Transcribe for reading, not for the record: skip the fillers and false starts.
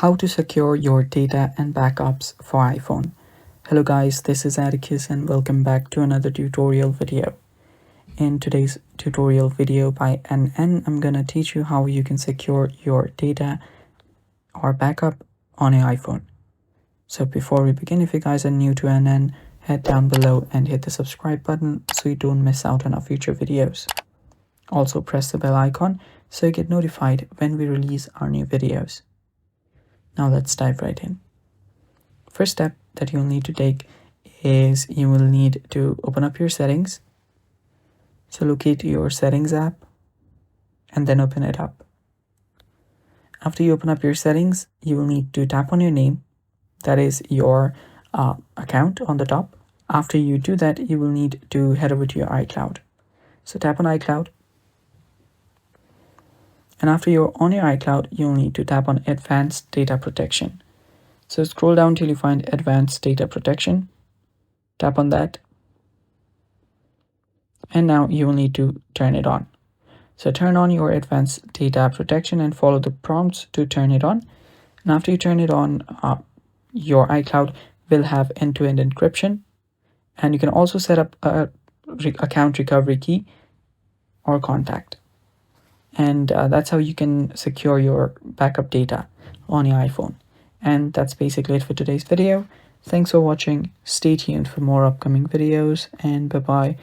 How to secure your data and backups for iPhone. Hello guys, this is Atticus and welcome back to another tutorial video. In today's tutorial video by NN, I'm gonna teach you how you can secure your data or backup on your iPhone. So before we begin, if you guys are new to NN, head down below and hit the subscribe button so you don't miss out on our future videos. Also press the bell icon so you get notified when we release our new videos. Now let's dive right in. First step that you'll need to take is you will need to open up your settings. So locate your settings app and then open it up. After you open up your settings, you will need to tap on your name, that is your account on the top. After you do that, you will need to head over to your iCloud. So tap on iCloud. And after you're on your iCloud, you'll need to tap on Advanced Data Protection. So scroll down till you find Advanced Data Protection. Tap on that. And now you will need to turn it on. So turn on your Advanced Data Protection and follow the prompts to turn it on. And after you turn it on, your iCloud will have end-to-end encryption. And you can also set up a account recovery key or contact. And that's how you can secure your backup data on your iPhone. And that's basically it for today's video. Thanks for watching. Stay tuned for more upcoming videos and bye-bye.